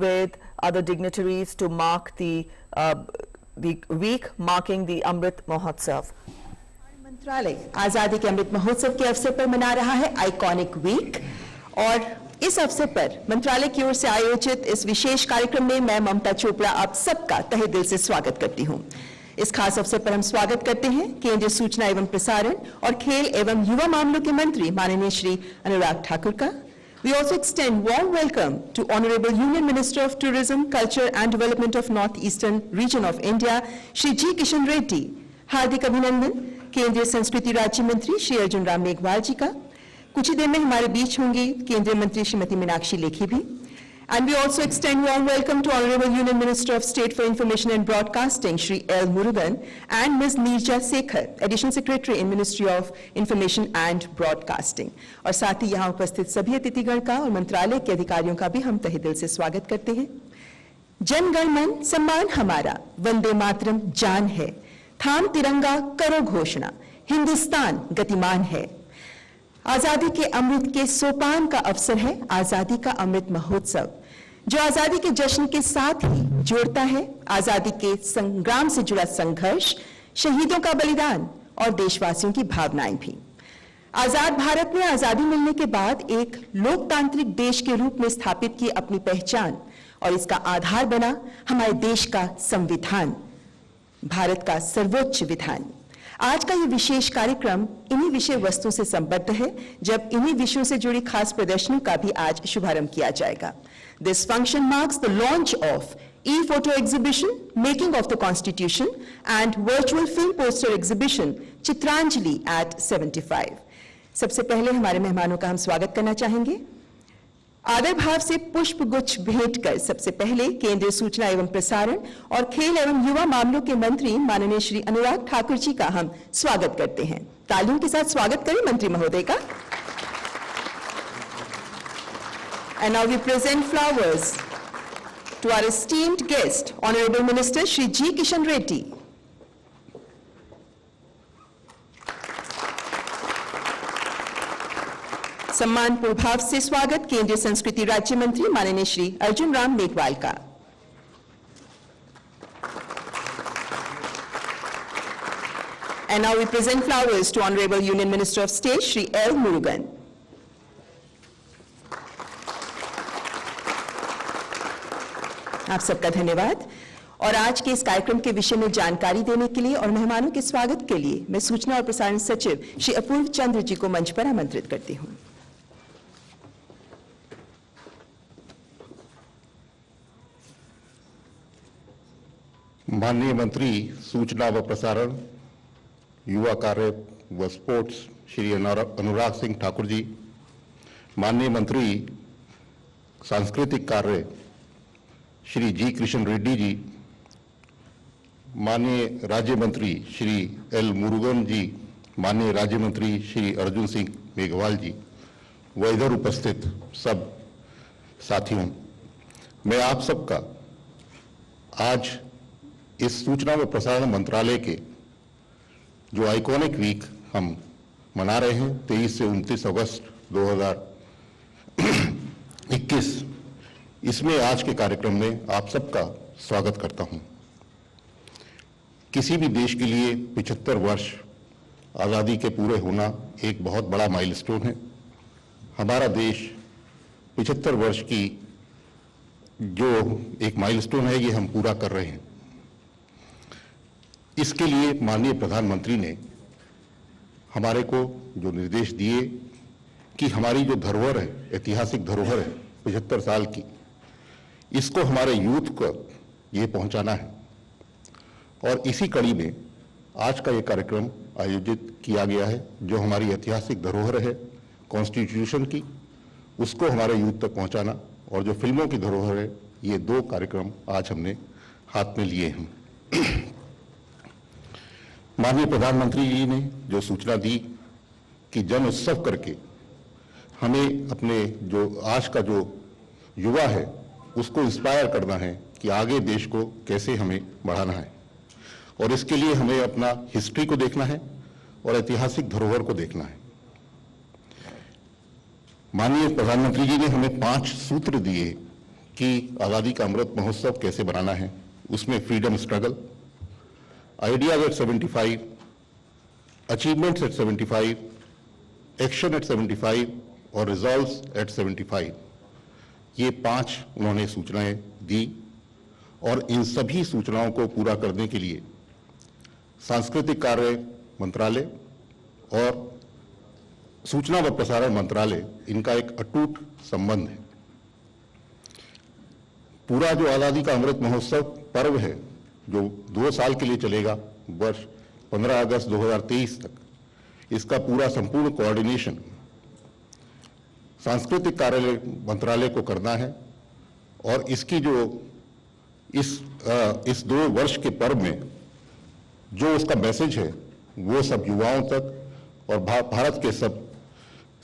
with other dignitaries to mark the week marking the Amrit Mahotsav. मंत्रालय आजादी के अमृत महोत्सव के अवसर पर मना रहा है आइकॉनिक वीक, और इस अवसर पर मंत्रालय की ओर से आयोजित इस विशेष कार्यक्रम में मैं ममता चोपड़ा आप सबका तहे दिल से स्वागत करती हूं। इस खास अवसर पर हम स्वागत करते हैं केंद्रीय सूचना एवं प्रसारण और खेल एवं युवा मामलों के मंत्री माननीय श्री अनुराग ठाकुर का। We also extend warm welcome to Honorable Union Minister of Tourism, Culture and Development of North Eastern Region of India, Shri G. Kishan Reddy। हार्दिक अभिनंदन केंद्रीय संस्कृति राज्य मंत्री श्री अर्जुन राम मेघवाल जी का। कुछ ही देर में हमारे बीच होंगी केंद्रीय मंत्री श्रीमती मीनाक्षी लेखी भी। And we also extend warm welcome to Honorable Union Minister of State for Information and Broadcasting, Shri L. Murugan, and Ms. Neerja Sekhar, Additional Secretary in Ministry of Information and Broadcasting. और साथ ही यहाँ उपस्थित सभी अतिथिगण का और मंत्रालय के अधिकारियों का भी हम तहे दिल से स्वागत करते हैं। जन गण मन सम्मान हमारा, वंदे मातरम जान है, थाम तिरंगा करो घोषणा, हिंदुस्तान गतिमान है। आजादी के अमृत के सोपान का अवसर है आजादी का अमृत महोत्सव, जो आजादी के जश्न के साथ ही जोड़ता है आजादी के संग्राम से जुड़ा संघर्ष, शहीदों का बलिदान और देशवासियों की भावनाएं भी। आजाद भारत ने आजादी मिलने के बाद एक लोकतांत्रिक देश के रूप में स्थापित की अपनी पहचान, और इसका आधार बना हमारे देश का संविधान, भारत का सर्वोच्च विधान। आज का ये विशेष कार्यक्रम इन्हीं विषय वस्तु से संबद्ध है, जब इन्हीं विषयों से जुड़ी खास प्रदर्शनी का भी आज शुभारंभ किया जाएगा। This function marks the launch of e-photo exhibition, Making of the Constitution, and virtual film poster exhibition, Chitranjali at 75। सबसे पहले हमारे मेहमानों का हम स्वागत करना चाहेंगे। आदर भाव से पुष्प गुच्छ भेंट कर सबसे पहले केंद्रीय सूचना एवं प्रसारण और खेल एवं युवा मामलों के मंत्री माननीय श्री अनुराग ठाकुर जी का हम स्वागत करते हैं। तालियों के साथ स्वागत करें मंत्री महोदय का। And now we present flowers to our esteemed guest, Honorable Minister Shri G. Kishan Reddy. सम्मान प्रभाव से स्वागत केंद्रीय संस्कृति राज्य मंत्री माननीय श्री अर्जुन राम मेघवाल का। And now we present flowers to Honorable Union Minister of State Shri L. Murugan. आप सबका धन्यवाद। और आज के इस कार्यक्रम के विषय में जानकारी देने के लिए और मेहमानों के स्वागत के लिए मैं सूचना और प्रसारण सचिव श्री अपूर्व चंद्र जी को मंच पर आमंत्रित करती हूं। माननीय मंत्री सूचना व प्रसारण, युवा कार्य व स्पोर्ट्स श्री अनुराग सिंह ठाकुर जी, माननीय मंत्री सांस्कृतिक कार्य श्री जी किशन रेड्डी जी, माननीय राज्य मंत्री श्री एल मुरुगन जी, माननीय राज्य मंत्री श्री अर्जुन सिंह मेघवाल जी व इधर उपस्थित सब साथियों, मैं आप सबका आज इस सूचना व प्रसारण मंत्रालय के जो आइकॉनिक वीक हम मना रहे हैं 23 से 29 अगस्त 2021, इसमें आज के कार्यक्रम में आप सबका स्वागत करता हूं। किसी भी देश के लिए 75 वर्ष आज़ादी के पूरे होना एक बहुत बड़ा माइलस्टोन है। हमारा देश 75 वर्ष की जो एक माइलस्टोन है, ये हम पूरा कर रहे हैं। इसके लिए माननीय प्रधानमंत्री ने हमारे को जो निर्देश दिए कि हमारी जो धरोहर है, ऐतिहासिक धरोहर है 75 साल की, इसको हमारे यूथ को ये पहुंचाना है। और इसी कड़ी में आज का ये कार्यक्रम आयोजित किया गया है। जो हमारी ऐतिहासिक धरोहर है कॉन्स्टिट्यूशन की, उसको हमारे यूथ तक पहुंचाना, और जो फिल्मों की धरोहर है, ये दो कार्यक्रम आज हमने हाथ में लिए हैं। माननीय प्रधानमंत्री जी ने जो सूचना दी कि जन उत्सव करके हमें अपने जो आज का जो युवा है उसको इंस्पायर करना है कि आगे देश को कैसे हमें बढ़ाना है, और इसके लिए हमें अपना हिस्ट्री को देखना है और ऐतिहासिक धरोहर को देखना है। माननीय प्रधानमंत्री जी ने हमें 5 सूत्र दिए कि आज़ादी का अमृत महोत्सव कैसे बनाना है। उसमें freedom struggle, ideas at 75, achievements at 75, action at 75 और रिजॉल्व्स एट 75, ये 5 उन्होंने सूचनाएं दी। और इन सभी सूचनाओं को पूरा करने के लिए सांस्कृतिक कार्य मंत्रालय और सूचना व प्रसारण मंत्रालय, इनका एक अटूट संबंध है। पूरा जो आज़ादी का अमृत महोत्सव पर्व है, जो 2 साल के लिए चलेगा, वर्ष 15 अगस्त 2023 तक, इसका पूरा संपूर्ण कोऑर्डिनेशन सांस्कृतिक कार्यालय मंत्रालय को करना है। और इसकी जो इस 2 वर्ष के पर्व में जो उसका मैसेज है, वो सब युवाओं तक और भारत के सब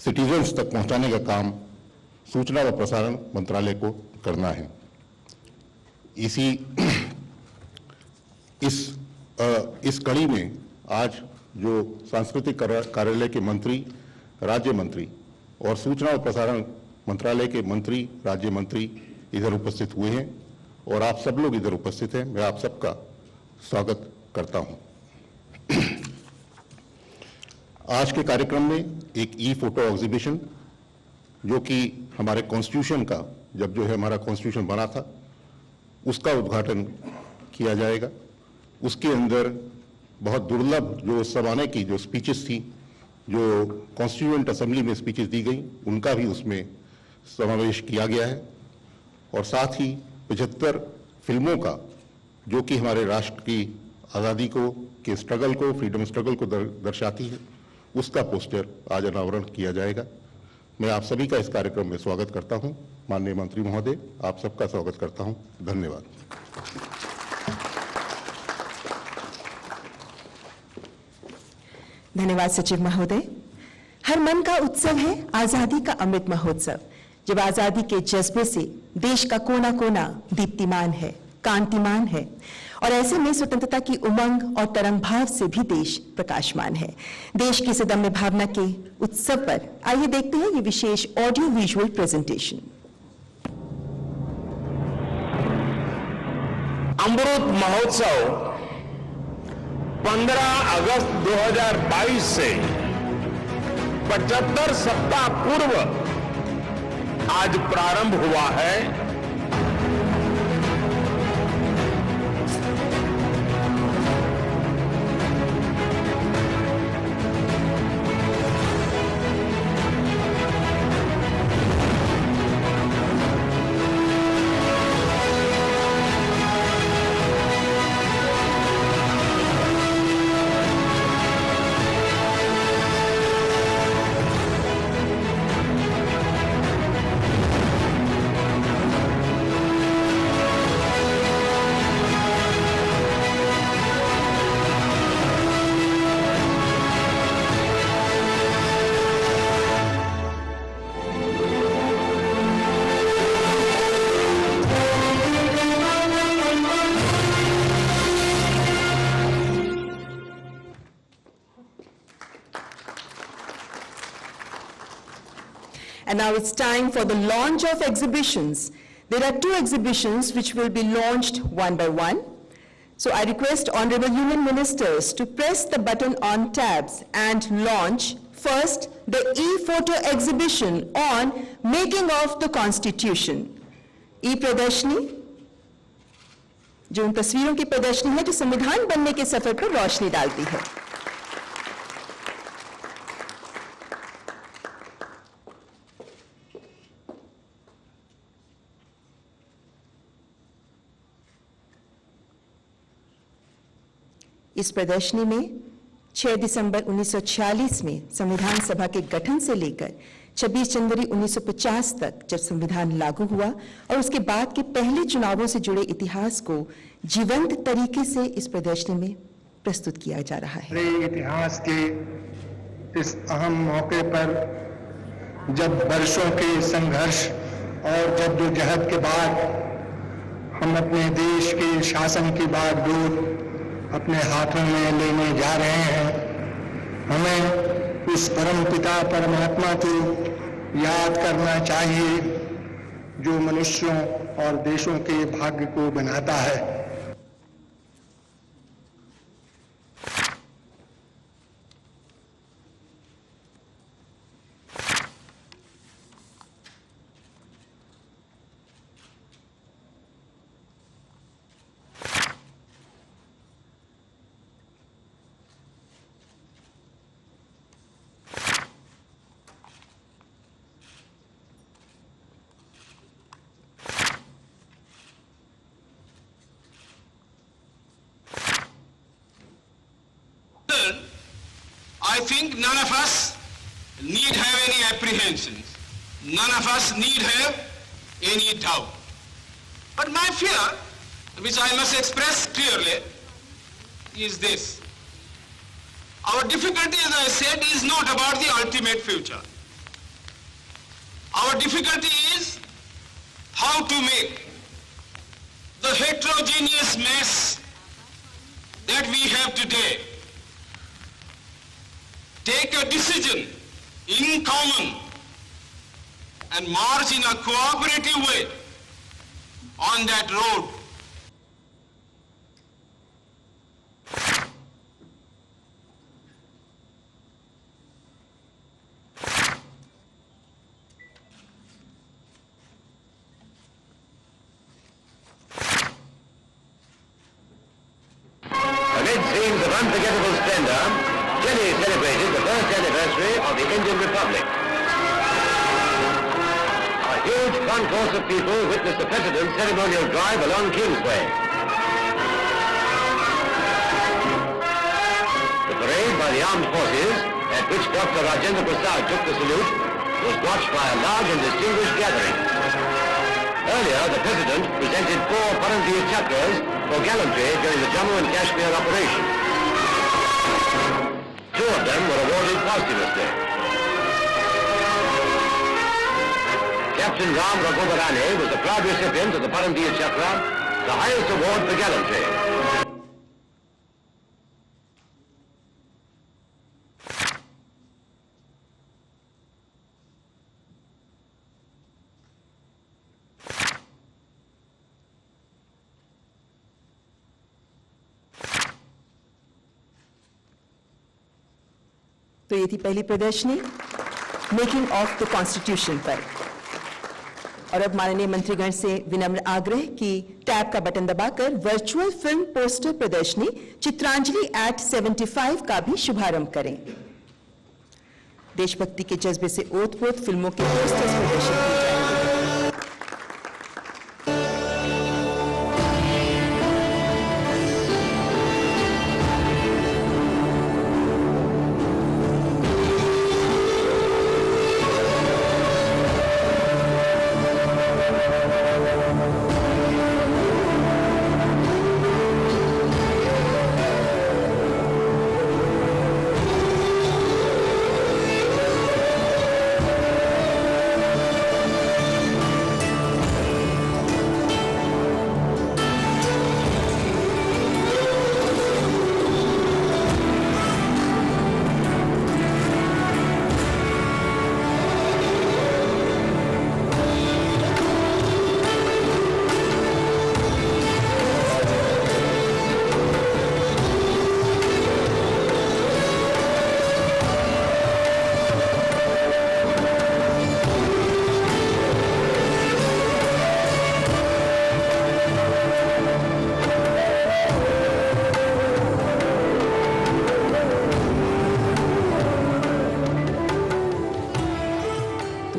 सिटीजन्स तक पहुंचाने का काम सूचना व प्रसारण मंत्रालय को करना है। इस कड़ी में आज जो सांस्कृतिक कार्यालय के मंत्री, राज्य मंत्री और सूचना और प्रसारण मंत्रालय के मंत्री, राज्य मंत्री इधर उपस्थित हुए हैं और आप सब लोग इधर उपस्थित हैं, मैं आप सबका स्वागत करता हूं। आज के कार्यक्रम में एक ई फोटो एग्जीबिशन, जो कि हमारे कॉन्स्टिट्यूशन का, जब जो है हमारा कॉन्स्टिट्यूशन बना था, उसका उद्घाटन किया जाएगा। उसके अंदर बहुत दुर्लभ जो उस जमाने की जो स्पीचेस थी, जो कॉन्स्टिट्यूएंट असेंबली में स्पीचेस दी गई, उनका भी उसमें समावेश किया गया है। और साथ ही 75 फिल्मों का, जो कि हमारे राष्ट्र की आज़ादी के स्ट्रगल को, फ्रीडम स्ट्रगल को दर्शाती है, उसका पोस्टर आज अनावरण किया जाएगा। मैं आप सभी का इस कार्यक्रम में स्वागत करता हूं। माननीय मंत्री महोदय, आप सबका स्वागत करता हूं। धन्यवाद। धन्यवाद सचिव महोदय। हर मन का उत्सव है आजादी का अमृत महोत्सव, जब आजादी के जज्बे से देश का कोना कोना दीप्तिमान है, कांतिमान है, और ऐसे में स्वतंत्रता की उमंग और तरंग भाव से भी देश प्रकाशमान है। देश की सदम्य भावना के उत्सव पर आइए देखते हैं ये विशेष audio visual presentation. Amrit Mahotsav 15 अगस्त 2022 से 75 सप्ताह पूर्व आज प्रारंभ हुआ है। And now it's time for the launch of exhibitions. There are 2 exhibitions which will be launched one by one. So I request Honorable Union Ministers to press the button on tabs and launch first the e-photo exhibition on making of the Constitution. E-प्रदर्शनी, जो उन तस्वीरों की प्रदर्शनी है जो संविधान बनने के सफर पर रोशनी डालती है। इस प्रदर्शनी में 6 दिसंबर 1946 में संविधान सभा के गठन से लेकर 26 जनवरी 1950 तक जब संविधान लागू हुआ और उसके बाद के पहले चुनावों से जुड़े इतिहास को जीवंत तरीके से इस प्रदर्शनी में प्रस्तुत किया जा रहा है। इतिहास के इस अहम मौके पर, जब वर्षों के संघर्ष और जद्दोजहद के बाद हम अपने देश के शासन की बागडोर अपने हाथों में लेने जा रहे हैं, हमें उस परम पिता परमात्मा को याद करना चाहिए जो मनुष्यों और देशों के भाग्य को बनाता है। I think none of us need have any apprehensions. None of us need have any doubt. But my fear, which I must express clearly, is this. Our difficulty, as I said, is not about the ultimate future. Our difficulty is how to make the heterogeneous mess that we have today take a decision in common and march in a cooperative way on that road. Amid scenes of unforgettable splendor, Delhi celebrated the first anniversary of the Indian Republic. A huge concourse of people witnessed the President's ceremonial drive along Kingsway. The parade by the armed forces, at which Dr. Rajendra Prasad took the salute, was watched by a large and distinguished gathering. Earlier, the President presented 4 Paramveer Chakras for gallantry during the Jammu and Kashmir operation. 2 of them were awarded posthumously. Captain Ram Raghubarane was the proud recipient of the Paramveer Chakra, the highest award for gallantry. तो ये थी पहली प्रदर्शनी making of the constitution पर। और अब माननीय मंत्रीगण से विनम्र आग्रह कि टैब का बटन दबाकर वर्चुअल फिल्म पोस्टर प्रदर्शनी चित्रांजलि एट 75 का भी शुभारंभ करें। देशभक्ति के जज्बे से ओत-प्रोत फिल्मों के पोस्टर्स प्रदर्शित किए जाएंगे।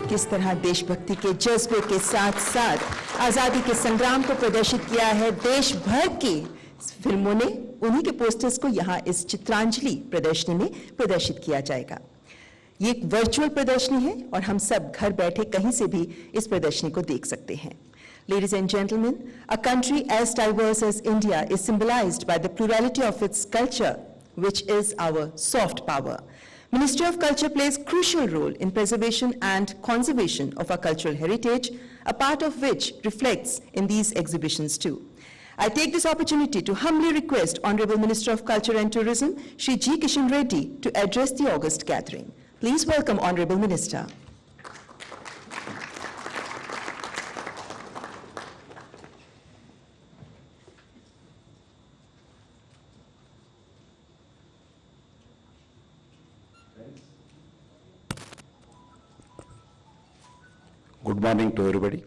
किस तरह देशभक्ति के जज्बे के साथ साथ आजादी के संग्राम को प्रदर्शित किया है देश भर की फिल्मों ने, उन्हीं के पोस्टर्स को यहां इस चित्रांजलि प्रदर्शनी में प्रदर्शित किया जाएगा। ये एक वर्चुअल प्रदर्शनी है और हम सब घर बैठे कहीं से भी इस प्रदर्शनी को देख सकते हैं। Ladies and gentlemen, a country as diverse as India is symbolized by the plurality of its culture, which is our soft power. Ministry of Culture plays a crucial role in preservation and conservation of our cultural heritage, a part of which reflects in these exhibitions too. I take this opportunity to humbly request Honorable Minister of Culture and Tourism, Shri G. Kishan Reddy, to address the August gathering. Please welcome Honorable Minister. Good morning to everybody.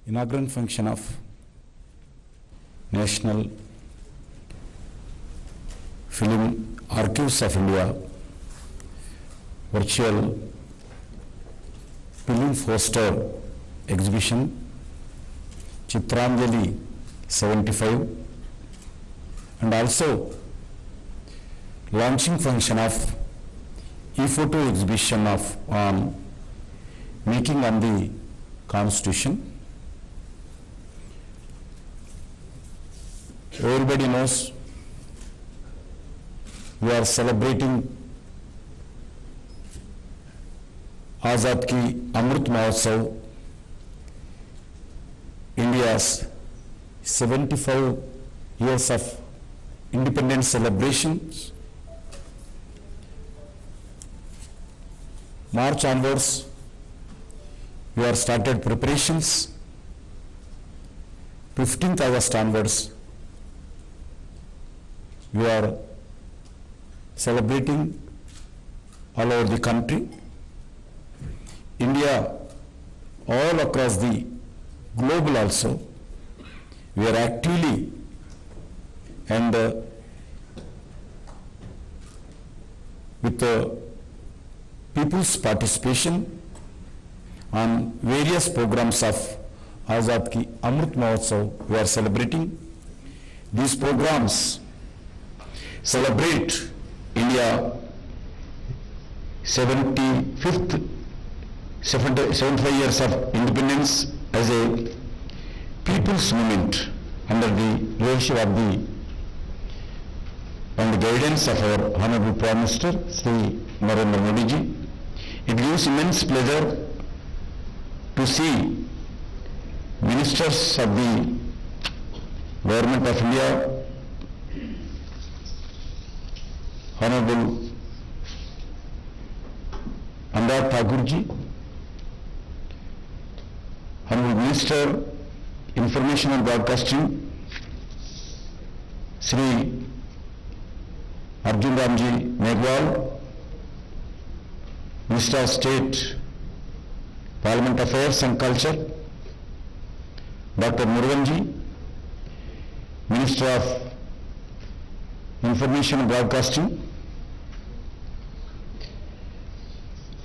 Inaugural function of National Film Archives of India virtual film poster exhibition Chitranjali 75 and also launching function of e-photo exhibition of on making on the Constitution. Everybody knows we are celebrating Azad Ki Amrit Mahotsav, India's 75 years of independence celebrations. March onwards, we are started preparations. 15th August onwards, we are celebrating all over the country. India, all across the globe also, we are actively and with the people's participation on various programs of Azad Ki Amrit Mahotsav, we are celebrating. These programs celebrate India 75 years of independence as a people's movement under the leadership of the and the guidance of our Honorable Prime Minister Shri Narendra Modi ji. It gives immense pleasure to see ministers of the Government of India, Honorable Anurag Thakur ji, Honorable Minister Information and Broadcasting Shri Arjun Ramji Meghwal, Minister of State Parliament Affairs and Culture, Dr. Murgan ji, Minister of Information and Broadcasting.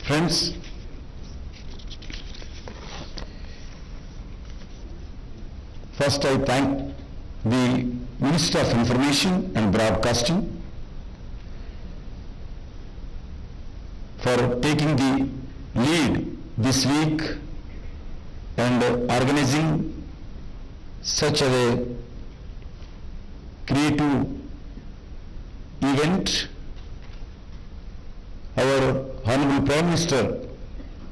Friends, first I thank the Minister of Information and Broadcasting for taking the lead this week and organizing such a creative event. Our Honorable Prime Minister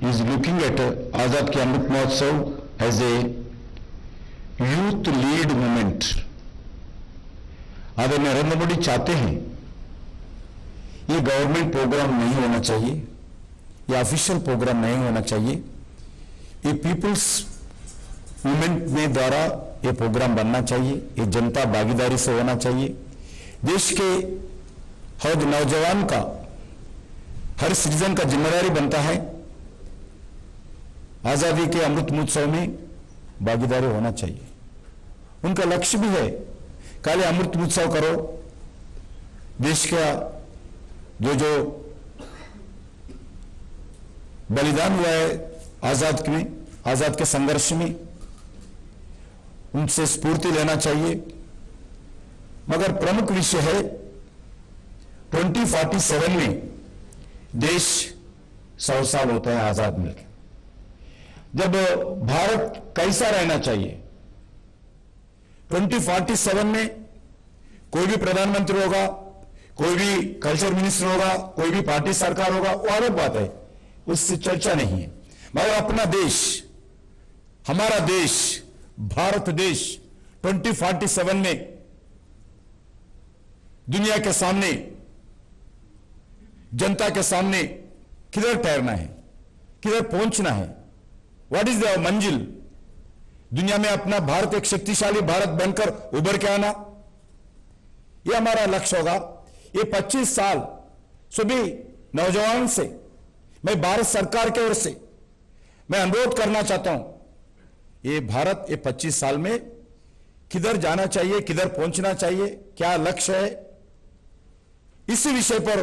is looking at Azad Ki Amrit Mahotsav as a youth lead movement. आदरणीय नरेंद्र मोदी चाहते हैं ये government programme नहीं होना चाहिए, ये official programme नहीं होना चाहिए, ये पीपल्स मूवमेंट में द्वारा ये प्रोग्राम बनना चाहिए, ये जनता भागीदारी से होना चाहिए। देश के हर नौजवान का, हर सिटीजन का जिम्मेदारी बनता है आजादी के अमृत महोत्सव में भागीदारी होना चाहिए। उनका लक्ष्य भी है खाली अमृत महोत्सव करो, देश का जो जो बलिदान हुआ है आजाद के संघर्ष में, उनसे स्फूर्ति लेना चाहिए। मगर प्रमुख विषय है 2047 में देश 100 साल होता है आजाद मिलकर। जब भारत कैसा रहना चाहिए, 2047 में कोई भी प्रधानमंत्री होगा, कोई भी कल्चर मिनिस्टर होगा, कोई भी पार्टी सरकार होगा, वो अलग बात है, उससे चर्चा नहीं है। मगर अपना देश, हमारा देश, भारत देश 2047 में दुनिया के सामने, जनता के सामने किधर ठहरना है, किधर पहुंचना है, व्हाट इज द मंजिल, दुनिया में अपना भारत एक शक्तिशाली भारत बनकर उभर के आना, यह हमारा लक्ष्य होगा। ये 25 साल सभी नौजवान से मैं भारत सरकार की ओर से मैं अनुरोध करना चाहता हूं, ये भारत ये 25 साल में किधर जाना चाहिए, किधर पहुंचना चाहिए, क्या लक्ष्य है, इसी विषय पर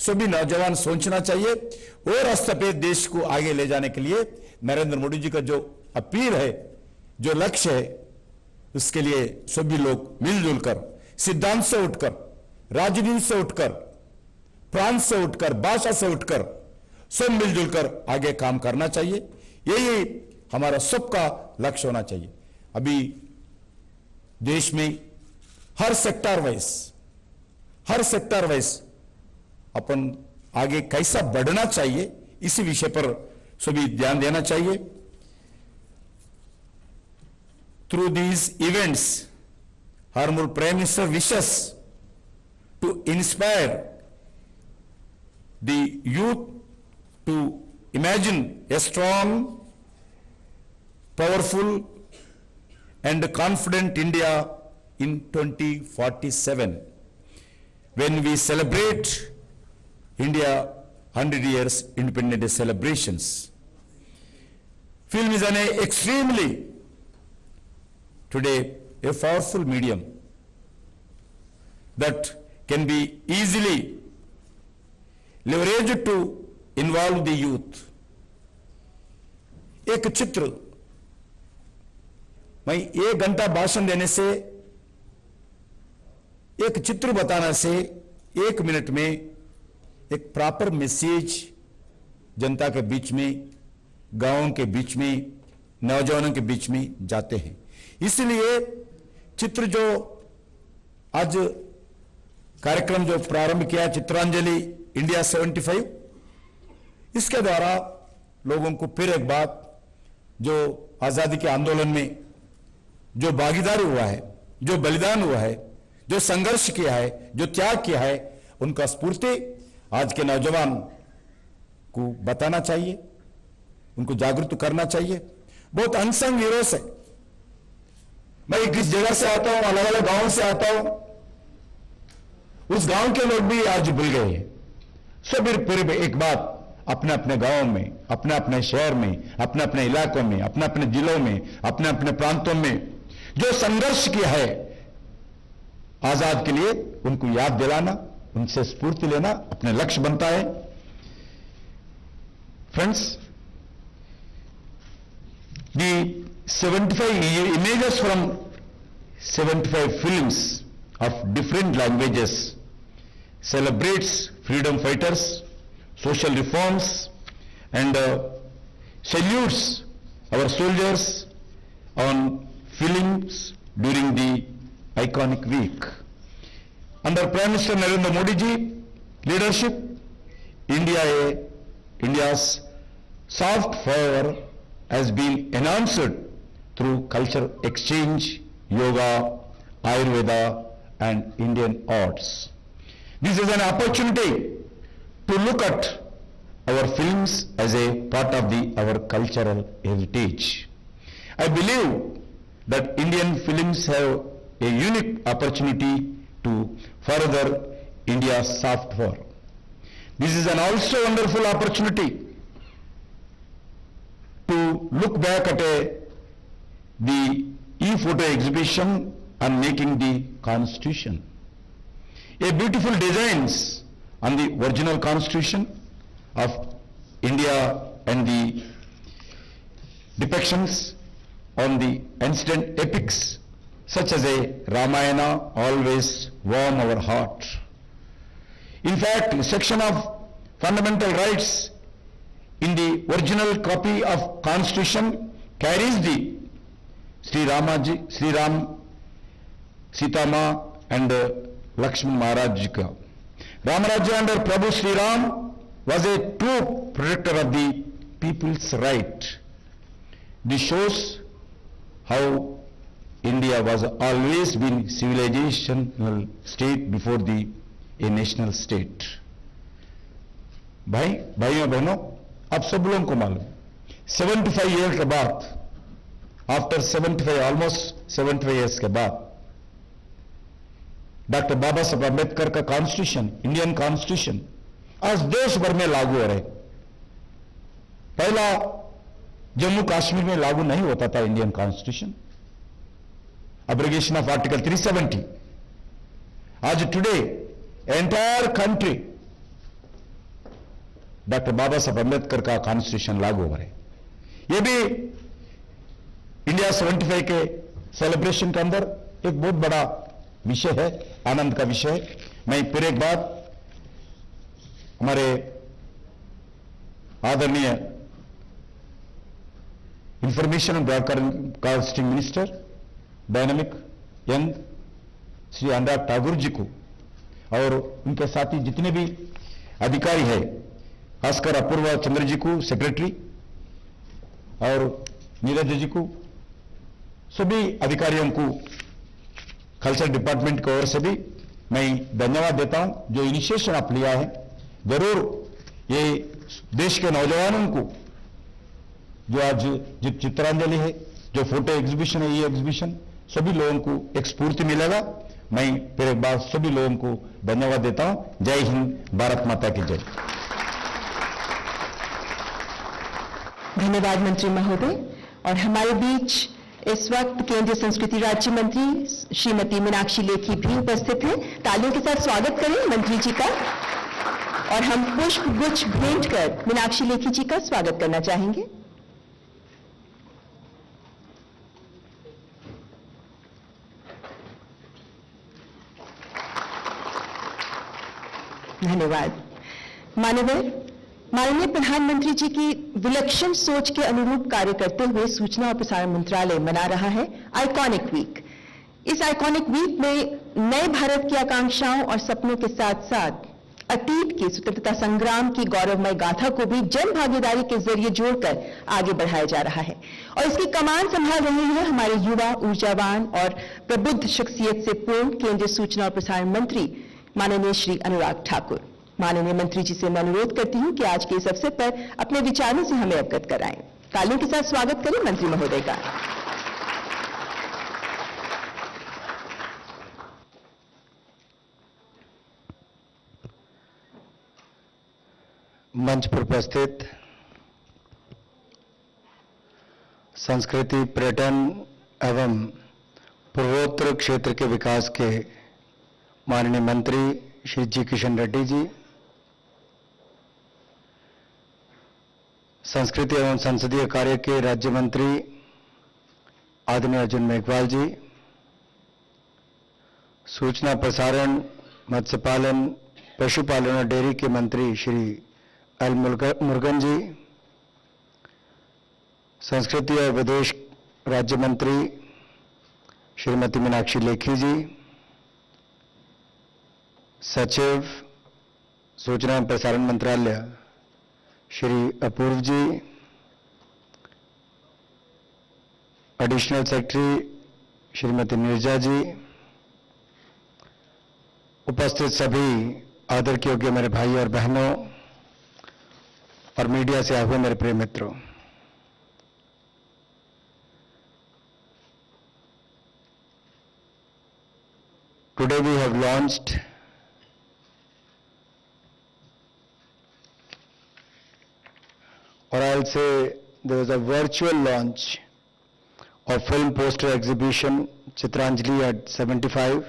सभी नौजवान सोचना चाहिए और रास्ते पे देश को आगे ले जाने के लिए नरेंद्र मोदी जी का जो अपील है, जो लक्ष्य है, उसके लिए सभी लोग मिलजुल कर, सिद्धांत से उठकर, राजनीति से उठकर, प्रांत से उठकर, भाषा से उठकर सब मिलजुल कर आगे काम करना चाहिए। यही हमारा सबका लक्ष्य होना चाहिए। अभी देश में हर सेक्टर वाइज अपन आगे कैसा बढ़ना चाहिए, इसी विषय पर सभी ध्यान देना चाहिए। Through these events honourable prime minister wishes to inspire the youth to imagine a strong, powerful and confident India in 2047 when we celebrate India 100 years Independence Day celebrations. Film is an extremely today a powerful medium that can be easily leveraged to involve the youth. एक चित्र, मैं 1 घंटा भाषण देने से, एक चित्र बताने से 1 मिनट में एक प्रॉपर मैसेज जनता के बीच में, गांवों के बीच में, नौजवानों के बीच में जाते हैं। इसलिए चित्र जो आज कार्यक्रम जो प्रारंभ किया, चित्रांजलि इंडिया 75, इसके द्वारा लोगों को फिर एक बात, जो आजादी के आंदोलन में जो भागीदारी हुआ है, जो बलिदान हुआ है, जो संघर्ष किया है, जो त्याग किया है, उनका स्फूर्ति आज के नौजवान को बताना चाहिए, उनको जागरूक करना चाहिए। बहुत अनसंग हीरोज है। मैं किस जगह से आता हूं, अलग अलग गांव से आता हूं, उस गांव के लोग भी आज भूल गए हैं। सभी फिर एक बात, अपने अपने गांवों में, अपने अपने शहर में, अपने अपने इलाकों में, अपने अपने जिलों में, अपने अपने प्रांतों में जो संघर्ष किया है आजाद के लिए, उनको याद दिलाना, उनसे स्फूर्ति लेना अपने लक्ष्य बनता है। Friends, the 75 images from 75 films of different languages celebrates freedom fighters, social reforms, and salutes our soldiers on films during the iconic week. Under Prime Minister Narendra Modi ji leadership, India's soft power has been enhanced through culture exchange, yoga, Ayurveda, and Indian arts. This is an opportunity to look at our films as a part of our cultural heritage. I believe that Indian films have a unique opportunity to further India's soft power. This is an also wonderful opportunity to look back at the e-photo exhibition on making the Constitution. A beautiful designs on the original Constitution of India and the depictions on the ancient epics such as a Ramayana always warm our heart. In fact, the section of fundamental rights in the original copy of Constitution carries the Sri Ram, Sita Ma and Lakshman Maharaj ji ka. Ramarajya under Prabhu Sri Ram was a true protector of the people's right. This shows how India was always been civilizational state before a national state. भाइयों बहनों, आप सब लोगों को मालूम 75 year के बाद, after 75 almost 75 years के बाद डॉक्टर बाबा साहब अम्बेडकर का कॉन्स्टिट्यूशन, इंडियन कॉन्स्टिट्यूशन आज देश भर में लागू हो रहे। पहला जम्मू कश्मीर में लागू नहीं होता था इंडियन कॉन्स्टिट्यूशन, अब्रिगेशन ऑफ आर्टिकल 370। आज टुडे एंटायर कंट्री डॉक्टर बाबा साहब अम्बेडकर का कॉन्स्टिट्यूशन लागू हो रहे। ये भी इंडिया 75 के सेलिब्रेशन के अंदर एक बहुत बड़ा विषय है, आनंद का विषय है। मैं फिर एक बार हमारे आदरणीय information and broadcasting minister dynamic young Shri Anurag Thakur ji को और उनके साथी जितने भी अधिकारी हैं, खासकर अपूर्वा चंद्र जी को सेक्रेटरी और नीरज जी को, सभी अधिकारियों को कल्चर डिपार्टमेंट की ओर से भी मैं धन्यवाद देता हूं जो इनिशिएशन आप लिया है। जरूर ये देश के नौजवानों को जो आज चित्रांजलि है, जो फोटो एग्जीबिशन है, ये एग्जीबिशन सभी लोगों को एक स्फूर्ति मिलेगा। मैं फिर एक बार सभी लोगों को धन्यवाद देता हूं। जय हिंद, भारत माता की जय। धन्यवाद मंत्री महोदय। और हमारे बीच इस वक्त केंद्रीय संस्कृति राज्य मंत्री श्रीमती मीनाक्षी लेखी भी उपस्थित हैं। तालियों के साथ स्वागत करें मंत्री जी का। और हम पुष्प गुच्छ भेंट कर मीनाक्षी लेखी जी का स्वागत करना चाहेंगे। धन्यवाद। माननीय प्रधानमंत्री जी की विलक्षण सोच के अनुरूप कार्य करते हुए सूचना और प्रसारण मंत्रालय मना रहा है आइकॉनिक वीक। इस आइकॉनिक वीक में नए भारत की आकांक्षाओं और सपनों के साथ साथ अतीत के स्वतंत्रता संग्राम की गौरवमय गाथा को भी जन भागीदारी के जरिए जोड़कर आगे बढ़ाया जा रहा है। और इसकी कमान संभाल रहे हैं हमारे युवा, ऊर्जावान और प्रबुद्ध शख्सियत से पूर्ण केंद्रीय सूचना और प्रसारण मंत्री माननीय श्री अनुराग ठाकुर। माननीय मंत्री जी से मैं अनुरोध करती हूं कि आज के इस अवसर पर अपने विचारों से हमें अवगत कराएं। तालियों के साथ स्वागत करें मंत्री महोदय का। मंच पर उपस्थित संस्कृति, पर्यटन एवं पूर्वोत्तर क्षेत्र के विकास के माननीय मंत्री श्री जी किशन रेड्डी जी, संस्कृति एवं संसदीय कार्य के राज्य मंत्री आदरणीय अर्जुन मेघवाल जी, सूचना प्रसारण, मत्स्य पालन, पशुपालन और डेयरी के मंत्री श्री एल मुरुगन जी, संस्कृति और विदेश राज्य मंत्री श्रीमती मीनाक्षी लेखी जी, सचिव सूचना एवं प्रसारण मंत्रालय श्री अपूर्व जी, एडिशनल सेक्रेटरी श्रीमती नीरजा जी, उपस्थित सभी आदर के योग्य मेरे भाई और बहनों और मीडिया से आए हुए मेरे प्रिय मित्रों, today we have launched or I'll say there was a virtual launch of film poster exhibition Chitranjali at 75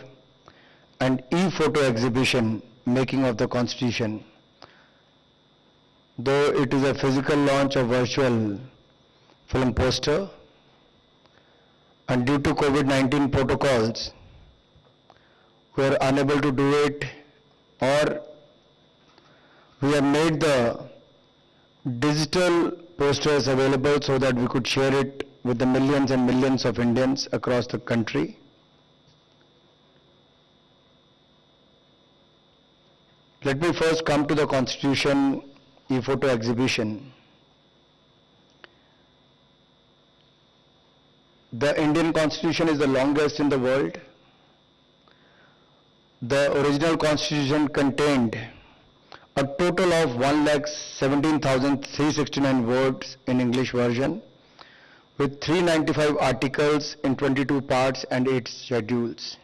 and e-photo exhibition Making of the Constitution. Though it is a physical launch of virtual film poster, and due to COVID-19 protocols, we are unable to do it, or we have made the digital posters available so that we could share it with the millions and millions of Indians across the country. Let me first come to the Constitution e-photo exhibition. The Indian Constitution is the longest in the world. The original Constitution contained a total of 1,17,369 words in English version, with 395 articles in 22 parts and 8 schedules.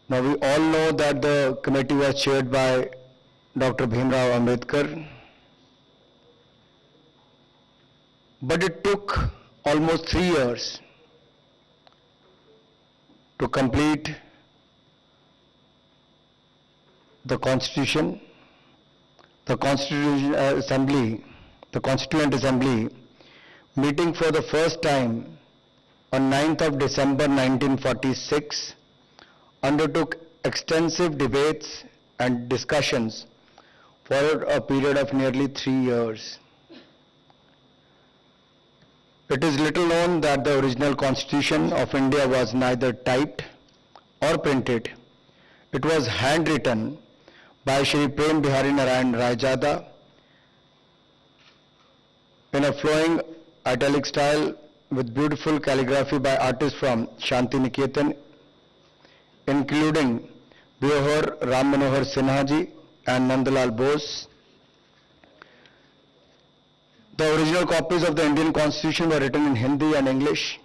Now we all know that the committee was chaired by Dr. Bhimrao Ambedkar, but it took almost 3 years to complete the Constitution. The Constituent Assembly meeting for the first time on 9th of December 1946 undertook extensive debates and discussions for a period of nearly 3 years. It is little known that the original Constitution of India was neither typed or printed. It was handwritten by Shri Prem Bihari Narayan Rayjada in a flowing italic style with beautiful calligraphy by artists from Shanti Niketan, including Biohar Ram Manohar Sinha ji and Nandalal Bose. The original copies of the Indian Constitution were written in Hindi and English.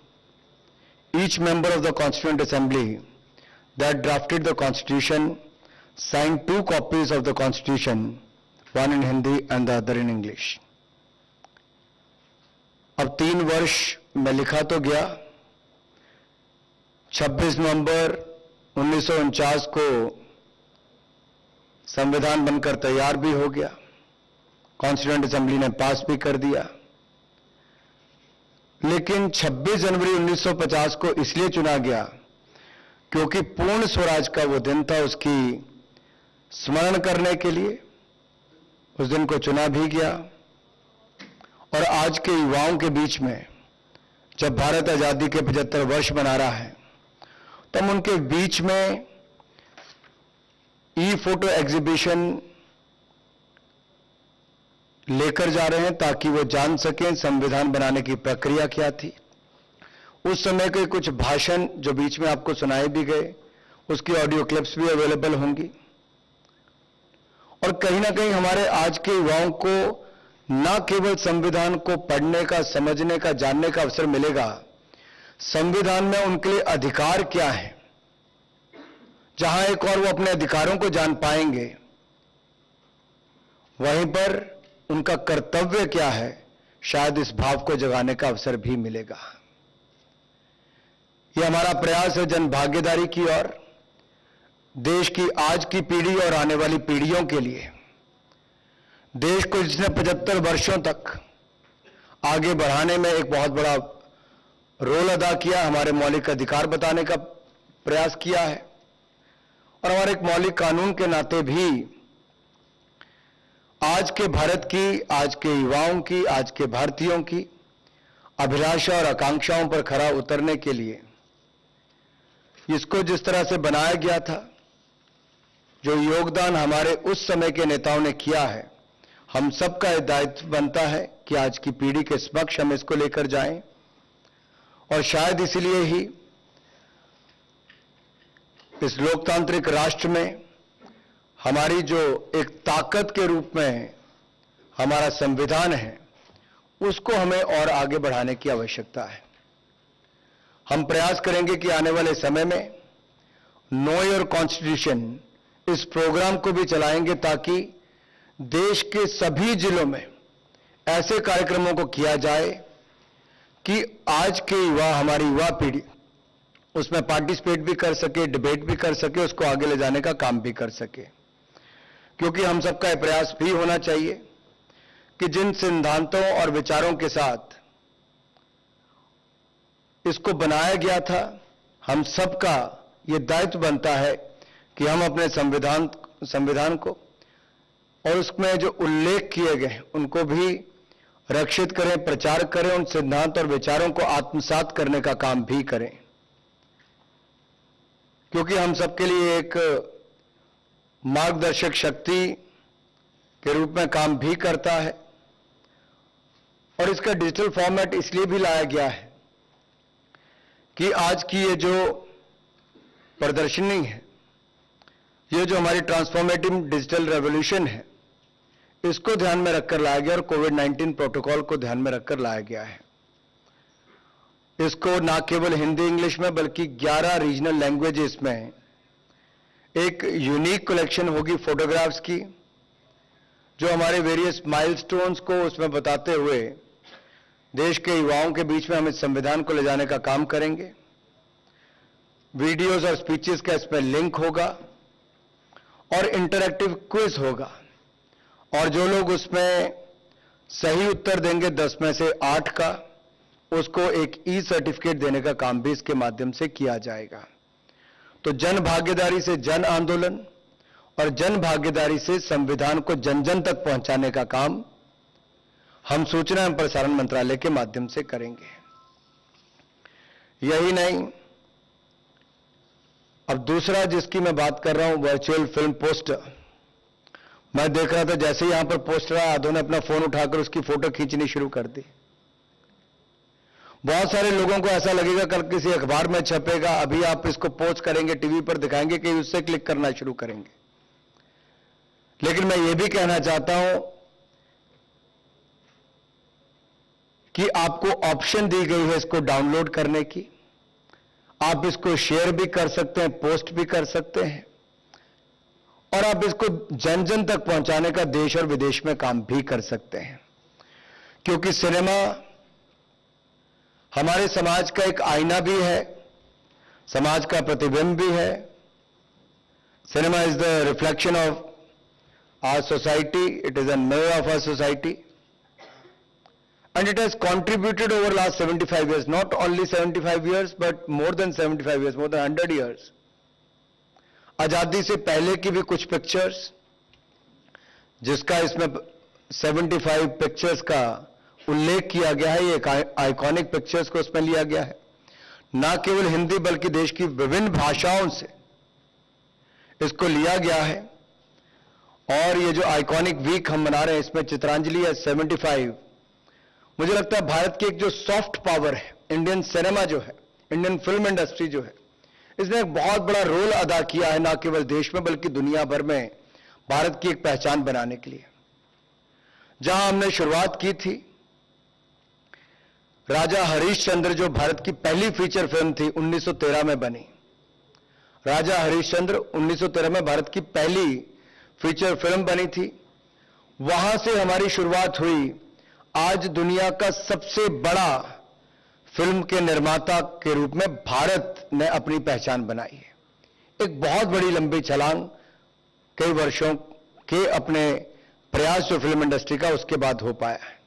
Each member of the Constituent Assembly that drafted the Constitution signed 2 copies of the Constitution, one in Hindi and the other in English. अब 3 वर्ष में लिखा तो गया, 26 नवंबर 1949 को संविधान बनकर तैयार भी हो गया, कॉन्स्टिट्यूएंट असेंबली ने पास भी कर दिया, लेकिन 26 जनवरी 1950 को इसलिए चुना गया क्योंकि पूर्ण स्वराज का वो दिन था, उसकी स्मरण करने के लिए उस दिन को चुना भी गया। और आज के युवाओं के बीच में जब भारत आजादी के 75 वर्ष मना रहा है, तो हम उनके बीच में ई फोटो एग्जीबिशन लेकर जा रहे हैं ताकि वो जान सकें संविधान बनाने की प्रक्रिया क्या थी। उस समय के कुछ भाषण जो बीच में आपको सुनाए भी गए, उसकी ऑडियो क्लिप्स भी अवेलेबल होंगी। और कहीं ना कहीं हमारे आज के युवाओं को न केवल संविधान को पढ़ने का, समझने का, जानने का अवसर मिलेगा, संविधान में उनके लिए अधिकार क्या है, जहां एक और वो अपने अधिकारों को जान पाएंगे, वहीं पर उनका कर्तव्य क्या है, शायद इस भाव को जगाने का अवसर भी मिलेगा। यह हमारा प्रयास है जन भागीदारी की ओर, देश की आज की पीढ़ी और आने वाली पीढ़ियों के लिए, देश को जिसने 75 वर्षों तक आगे बढ़ाने में एक बहुत बड़ा रोल अदा किया, हमारे मौलिक अधिकार बताने का प्रयास किया है, और हमारे एक मौलिक कानून के नाते भी आज के भारत की, आज के युवाओं की, आज के भारतीयों की अभिलाषा और आकांक्षाओं पर खरा उतरने के लिए इसको जिस तरह से बनाया गया था, जो योगदान हमारे उस समय के नेताओं ने किया है, हम सबका यह दायित्व बनता है कि आज की पीढ़ी के समक्ष हम इसको लेकर जाएं। और शायद इसलिए ही इस लोकतांत्रिक राष्ट्र में हमारी जो एक ताकत के रूप में हमारा संविधान है, उसको हमें और आगे बढ़ाने की आवश्यकता है। हम प्रयास करेंगे कि आने वाले समय में नो योर कॉन्स्टिट्यूशन इस प्रोग्राम को भी चलाएंगे ताकि देश के सभी जिलों में ऐसे कार्यक्रमों को किया जाए कि आज के युवा, हमारी युवा पीढ़ी उसमें पार्टिसिपेट भी कर सके, डिबेट भी कर सके, उसको आगे ले जाने का काम भी कर सके। क्योंकि हम सबका यह प्रयास भी होना चाहिए कि जिन सिद्धांतों और विचारों के साथ इसको बनाया गया था, हम सबका यह दायित्व बनता है कि हम अपने संविधान को और उसमें जो उल्लेख किए गए उनको भी रक्षित करें, प्रचार करें, उन सिद्धांत और विचारों को आत्मसात करने का काम भी करें, क्योंकि हम सबके लिए एक मार्गदर्शक शक्ति के रूप में काम भी करता है। और इसका डिजिटल फॉर्मेट इसलिए भी लाया गया है कि आज की ये जो प्रदर्शनी है, ये जो हमारी ट्रांसफॉर्मेटिव डिजिटल रेवोल्यूशन है, इसको ध्यान में रखकर लाया गया और कोविड-19 प्रोटोकॉल को ध्यान में रखकर लाया गया है। इसको ना केवल हिंदी इंग्लिश में बल्कि 11 रीजनल लैंग्वेजेस में एक यूनिक कलेक्शन होगी फोटोग्राफ्स की, जो हमारे वेरियस माइलस्टोन्स को उसमें बताते हुए देश के युवाओं के बीच में हम इस संविधान को ले जाने का काम करेंगे। वीडियोस और स्पीचेस का इसमें लिंक होगा और इंटरैक्टिव क्विज होगा, और जो लोग उसमें सही उत्तर देंगे 10 में से 8 का, उसको एक ई सर्टिफिकेट देने का काम भी इसके माध्यम से किया जाएगा। तो जन भागीदारी से जन आंदोलन और जन भागीदारी से संविधान को जन जन तक पहुंचाने का काम हम सूचना एवं प्रसारण मंत्रालय के माध्यम से करेंगे। यही नहीं, अब दूसरा जिसकी मैं बात कर रहा हूं, वर्चुअल फिल्म पोस्टर। मैं देख रहा था जैसे ही यहां पर पोस्टर आया, आधों ने अपना फोन उठाकर उसकी फोटो खींचनी शुरू कर दी। बहुत सारे लोगों को ऐसा लगेगा कल किसी अखबार में छपेगा, अभी आप इसको पोस्ट करेंगे, टीवी पर दिखाएंगे कि उससे क्लिक करना शुरू करेंगे। लेकिन मैं ये भी कहना चाहता हूं कि आपको ऑप्शन दी गई है इसको डाउनलोड करने की। आप इसको शेयर भी कर सकते हैं, पोस्ट भी कर सकते हैं, और आप इसको जन जन तक पहुंचाने का देश और विदेश में काम भी कर सकते हैं। क्योंकि सिनेमा हमारे समाज का एक आईना भी है, समाज का प्रतिबिंब भी है। Cinema is the reflection of our society, it is a mirror of our society, and it has contributed over last 75 years, not only 75 years but more than 75 years, more than 100 years. आजादी से पहले की भी कुछ pictures, जिसका इसमें 75 pictures का उल्लेख किया गया है, ये आइकॉनिक पिक्चर्स को इसमें लिया गया है। ना केवल हिंदी बल्कि देश की विभिन्न भाषाओं से इसको लिया गया है। और ये जो आइकॉनिक वीक हम मना रहे हैं, इसमें चित्रांजलि है 75। मुझे लगता है भारत की एक जो सॉफ्ट पावर है, इंडियन सिनेमा जो है, इंडियन फिल्म इंडस्ट्री जो है, इसने एक बहुत बड़ा रोल अदा किया है, ना केवल देश में बल्कि दुनिया भर में भारत की एक पहचान बनाने के लिए। जहां हमने शुरुआत की थी, राजा हरिश्चंद्र जो भारत की पहली फीचर फिल्म थी, 1913 में बनी। राजा हरिश्चंद्र 1913 में भारत की पहली फीचर फिल्म बनी थी। वहां से हमारी शुरुआत हुई। आज दुनिया का सबसे बड़ा फिल्म के निर्माता के रूप में भारत ने अपनी पहचान बनाई है। एक बहुत बड़ी लंबी छलांग, कई वर्षों के अपने प्रयास जो फिल्म इंडस्ट्री का, उसके बाद हो पाया है।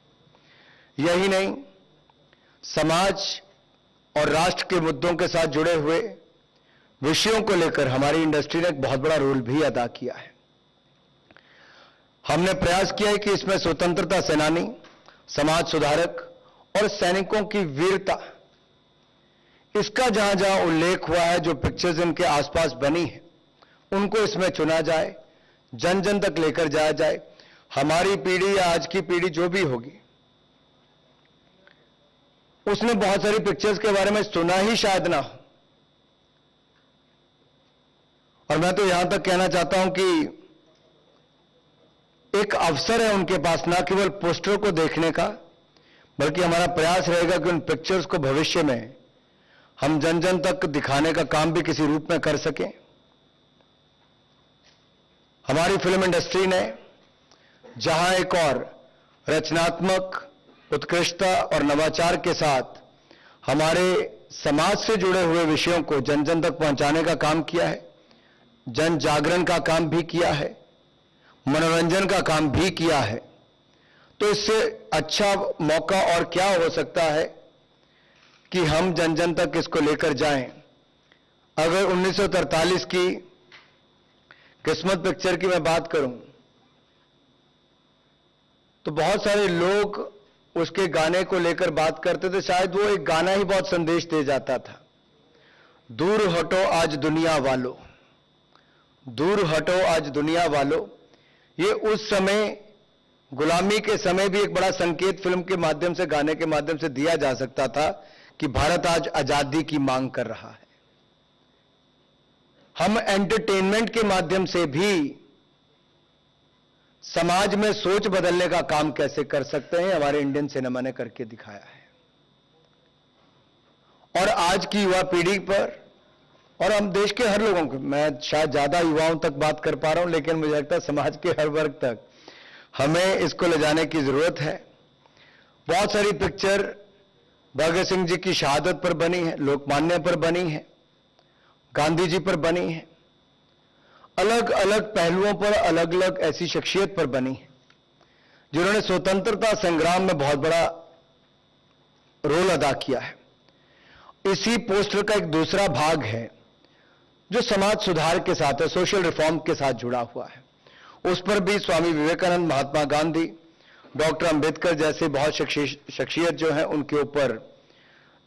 यही नहीं, समाज और राष्ट्र के मुद्दों के साथ जुड़े हुए विषयों को लेकर हमारी इंडस्ट्री ने एक बहुत बड़ा रोल भी अदा किया है। हमने प्रयास किया है कि इसमें स्वतंत्रता सेनानी, समाज सुधारक और सैनिकों की वीरता, इसका जहां जहां उल्लेख हुआ है, जो पिक्चर्स इनके आसपास बनी है, उनको इसमें चुना जाए, जन जन तक लेकर जाया जाए। हमारी पीढ़ी या आज की पीढ़ी जो भी होगी, उसने बहुत सारी पिक्चर्स के बारे में सुना ही शायद ना हो। और मैं तो यहां तक कहना चाहता हूं कि एक अवसर है उनके पास ना केवल पोस्टर को देखने का, बल्कि हमारा प्रयास रहेगा कि उन पिक्चर्स को भविष्य में हम जन जन तक दिखाने का काम भी किसी रूप में कर सकें। हमारी फिल्म इंडस्ट्री ने जहां एक और रचनात्मक उत्कृष्टता और नवाचार के साथ हमारे समाज से जुड़े हुए विषयों को जन जन तक पहुंचाने का काम किया है, जन जागरण का काम भी किया है, मनोरंजन का काम भी किया है, तो इससे अच्छा मौका और क्या हो सकता है कि हम जन जन तक इसको लेकर जाएं। अगर 1943 की किस्मत पिक्चर की मैं बात करूं, तो बहुत सारे लोग उसके गाने को लेकर बात करते थे, शायद वो एक गाना ही बहुत संदेश दे जाता था। दूर हटो आज दुनिया वालों, दूर हटो आज दुनिया वालों। ये उस समय गुलामी के समय भी एक बड़ा संकेत फिल्म के माध्यम से, गाने के माध्यम से दिया जा सकता था कि भारत आज आजादी की मांग कर रहा है। हम एंटरटेनमेंट के माध्यम से भी समाज में सोच बदलने का काम कैसे कर सकते हैं, हमारे इंडियन सिनेमा ने करके दिखाया है। और आज की युवा पीढ़ी पर और हम देश के हर लोगों को, मैं शायद ज्यादा युवाओं तक बात कर पा रहा हूं, लेकिन मुझे लगता है समाज के हर वर्ग तक हमें इसको ले जाने की जरूरत है। बहुत सारी पिक्चर भगत सिंह जी की शहादत पर बनी है, लोकमान्य पर बनी है, गांधी जी पर बनी है, अलग अलग पहलुओं पर अलग अलग ऐसी शख्सियत पर बनी है जिन्होंने स्वतंत्रता संग्राम में बहुत बड़ा रोल अदा किया है। इसी पोस्टर का एक दूसरा भाग है जो समाज सुधार के साथ है, सोशल रिफॉर्म के साथ जुड़ा हुआ है। उस पर भी स्वामी विवेकानंद, महात्मा गांधी, डॉक्टर अंबेडकर जैसे बहुत शख्सियत जो हैं उनके ऊपर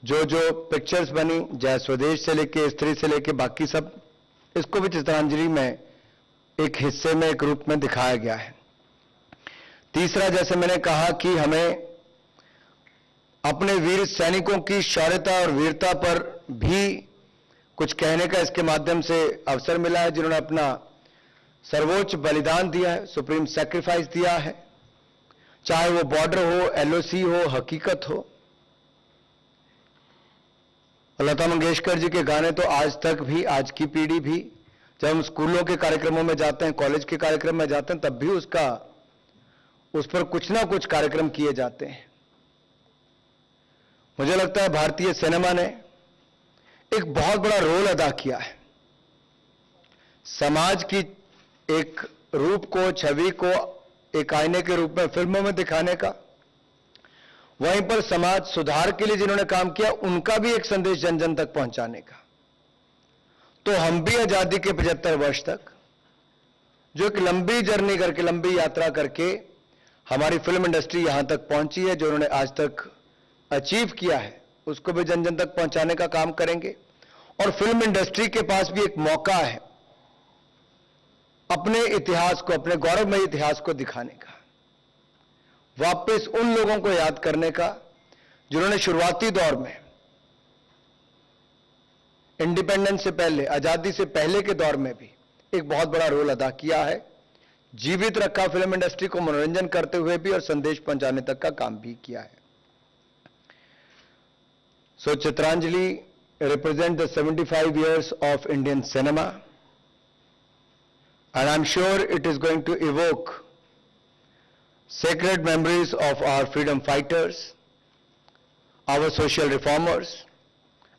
जो जो पिक्चर्स बनी, जय स्वदेश से लेके स्त्री से लेके बाकी सब, इसको भी चित्रांजलि में एक हिस्से में, एक रूप में दिखाया गया है। तीसरा, जैसे मैंने कहा कि हमें अपने वीर सैनिकों की शौर्यता और वीरता पर भी कुछ कहने का इसके माध्यम से अवसर मिला है, जिन्होंने अपना सर्वोच्च बलिदान दिया है, सुप्रीम सैक्रिफाइस दिया है, चाहे वो बॉर्डर हो, एलओसी हो, हकीकत हो। लता मंगेशकर जी के गाने तो आज तक भी, आज की पीढ़ी भी, जब हम स्कूलों के कार्यक्रमों में जाते हैं, कॉलेज के कार्यक्रम में जाते हैं, तब भी उस पर कुछ ना कुछ कार्यक्रम किए जाते हैं। मुझे लगता है भारतीय सिनेमा ने एक बहुत बड़ा रोल अदा किया है समाज की एक रूप को, छवि को एक आईने के रूप में फिल्मों में दिखाने का। वहीं पर समाज सुधार के लिए जिन्होंने काम किया, उनका भी एक संदेश जन जन तक पहुंचाने का। तो हम भी आजादी के 75 वर्ष तक जो एक लंबी जर्नी करके, लंबी यात्रा करके हमारी फिल्म इंडस्ट्री यहां तक पहुंची है, जो उन्होंने आज तक अचीव किया है, उसको भी जन जन तक पहुंचाने का काम करेंगे। और फिल्म इंडस्ट्री के पास भी एक मौका है अपने इतिहास को, अपने गौरवमय इतिहास को दिखाने का, वापस उन लोगों को याद करने का जिन्होंने शुरुआती दौर में, इंडिपेंडेंस से पहले, आजादी से पहले के दौर में भी एक बहुत बड़ा रोल अदा किया है, जीवित रखा फिल्म इंडस्ट्री को, मनोरंजन करते हुए भी और संदेश पहुंचाने तक का काम भी किया है। So Chitranjali represents the 75 years of Indian cinema, and I'm sure it is going to evoke sacred memories of our freedom fighters, our social reformers,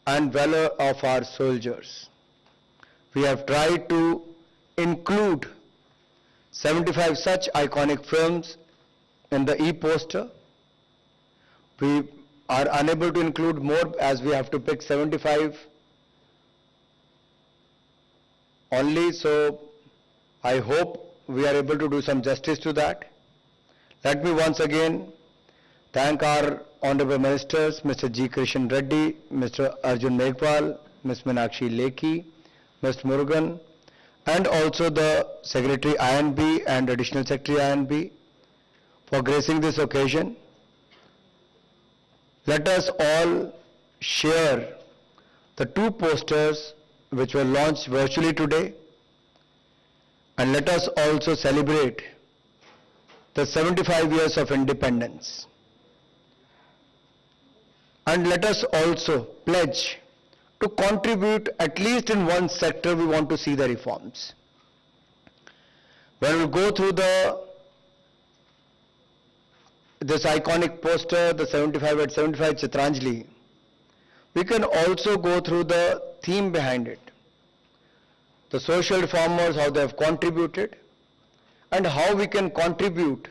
and valor of our soldiers. We have tried to include 75 such iconic films in the e-poster. We are unable to include more as we have to pick 75 only, so I hope we are able to do some justice to that. Let me once again thank our Honorable Ministers, Mr. G. Krishan Reddy, Mr. Arjun Meghwal, Ms. Meenakshi Lekhi, Mr. Murugan, and also the Secretary INB and Additional Secretary INB for gracing this occasion. Let us all share the two posters which were launched virtually today, and let us also celebrate the 75 years of independence. And let us also pledge to contribute at least in one sector we want to see the reforms. When we go through this iconic poster, the 75 at 75 Chitranjali, we can also go through the theme behind it. The social reformers, how they have contributed, and how we can contribute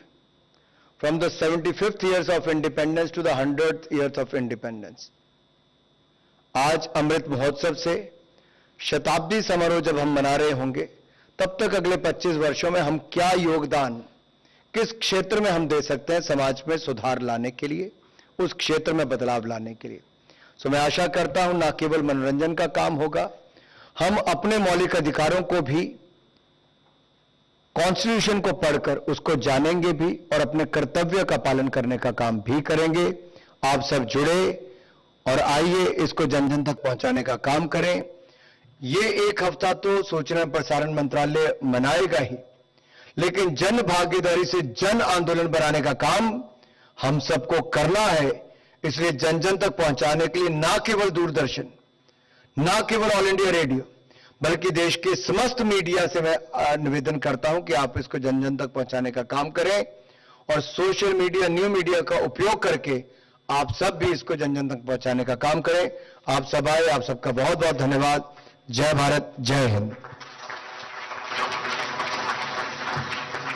from the 75th years of independence to the 100th years of independence. आज अमृत महोत्सव से शताब्दी समारोह जब हम मना रहे होंगे, तब तक अगले 25 वर्षों में हम क्या योगदान, किस क्षेत्र में हम दे सकते हैं समाज में सुधार लाने के लिए, उस क्षेत्र में बदलाव लाने के लिए। सो मैं आशा करता हूं न केवल मनोरंजन का काम होगा, हम अपने मौलिक अधिकारों को भी, कॉन्स्टिट्यूशन को पढ़कर उसको जानेंगे भी और अपने कर्तव्य का पालन करने का काम भी करेंगे। आप सब जुड़े और आइए इसको जन जन तक पहुंचाने का काम करें। ये एक हफ्ता तो सूचना प्रसारण मंत्रालय मनाएगा ही, लेकिन जन भागीदारी से जन आंदोलन बनाने का काम हम सबको करना है। इसलिए जन जन तक पहुंचाने के लिए ना केवल दूरदर्शन, ना केवल ऑल इंडिया रेडियो बल्कि देश के समस्त मीडिया से मैं निवेदन करता हूं कि आप इसको जन जन तक पहुंचाने का काम करें और सोशल मीडिया, न्यू मीडिया का उपयोग करके आप सब भी इसको जन जन तक पहुंचाने का काम करें। आप सब आए, आप सबका बहुत बहुत धन्यवाद। जय भारत, जय हिंद।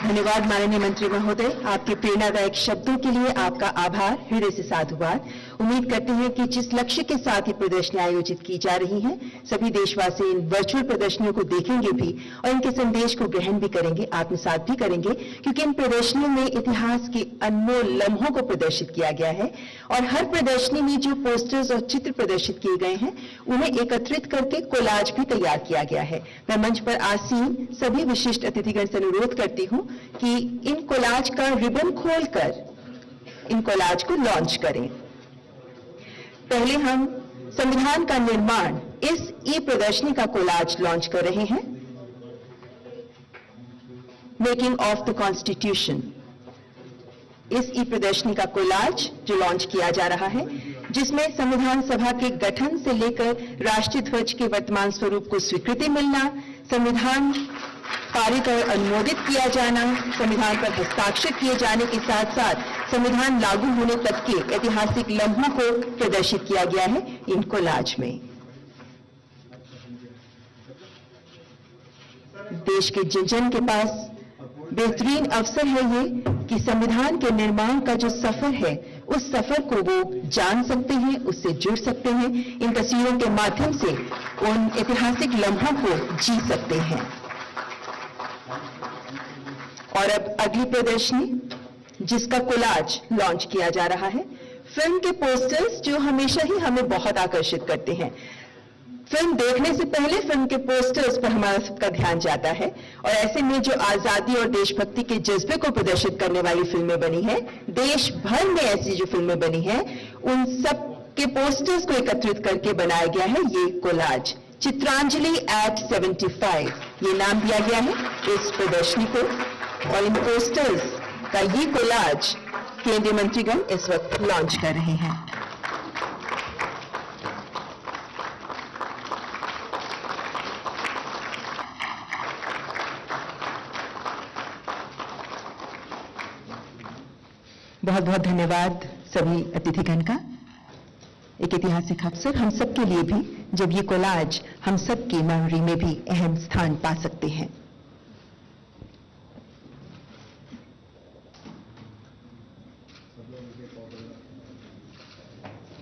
धन्यवाद माननीय मंत्री महोदय, आपके प्रेरणादायक शब्दों के लिए आपका आभार, हृदय से साधुवाद। उम्मीद करते हैं कि जिस लक्ष्य के साथ ये प्रदर्शनी आयोजित की जा रही हैं, सभी देशवासी इन वर्चुअल प्रदर्शनियों को देखेंगे भी और इनके संदेश को ग्रहण भी करेंगे, आत्मसात भी करेंगे, क्योंकि इन प्रदर्शनियों में इतिहास के अनमोल लम्हों को प्रदर्शित किया गया है और हर प्रदर्शनी में जो पोस्टर्स और चित्र प्रदर्शित किए गए हैं उन्हें एकत्रित करके कोलाज भी तैयार किया गया है। मैं मंच पर आसीन सभी विशिष्ट अतिथिगण से अनुरोध करती हूं कि इन कोलाज का रिबन खोलकर इन कोलाज को लॉन्च करें। पहले हम संविधान का निर्माण इस ई प्रदर्शनी का कोलाज लॉन्च कर रहे हैं। मेकिंग ऑफ द कॉन्स्टिट्यूशन, इस ई प्रदर्शनी का कोलाज जो लॉन्च किया जा रहा है, जिसमें संविधान सभा के गठन से लेकर राष्ट्रीय ध्वज के वर्तमान स्वरूप को स्वीकृति मिलना, संविधान पारित और अनुमोदित किया जाना, संविधान पर हस्ताक्षर किए जाने के साथ साथ संविधान लागू होने तक के ऐतिहासिक लम्हों को प्रदर्शित किया गया है इन कोलाज में। देश के जन के पास बेहतरीन अवसर है ये कि संविधान के निर्माण का जो सफर है, उस सफर को वो जान सकते हैं, उससे जुड़ सकते हैं, इन तस्वीरों के माध्यम से उन ऐतिहासिक लम्हों को जी सकते हैं। और अब अगली प्रदर्शनी जिसका कोलाज लॉन्च किया जा रहा है, फिल्म के पोस्टर्स जो हमेशा ही हमें बहुत आकर्षित करते हैं। फिल्म देखने से पहले फिल्म के पोस्टर्स पर हमारा सबका ध्यान जाता है और ऐसे में जो आजादी और देशभक्ति के जज्बे को प्रदर्शित करने वाली फिल्में बनी हैं, देश भर में ऐसी जो फिल्में बनी हैं, उन सब के पोस्टर्स को एकत्रित करके बनाया गया है ये कोलाज। चित्रांजलि एट 75 ये नाम दिया गया है इस प्रदर्शनी को और इन पोस्टर्स का ये कोलाज केंद्रीय मंत्रीगण इस वक्त लॉन्च कर रहे हैं। बहुत बहुत धन्यवाद सभी अतिथिगण का। एक ऐतिहासिक अवसर हम सबके लिए भी, जब ये कोलाज हम सबकी मेमोरी में भी अहम स्थान पा सकते हैं।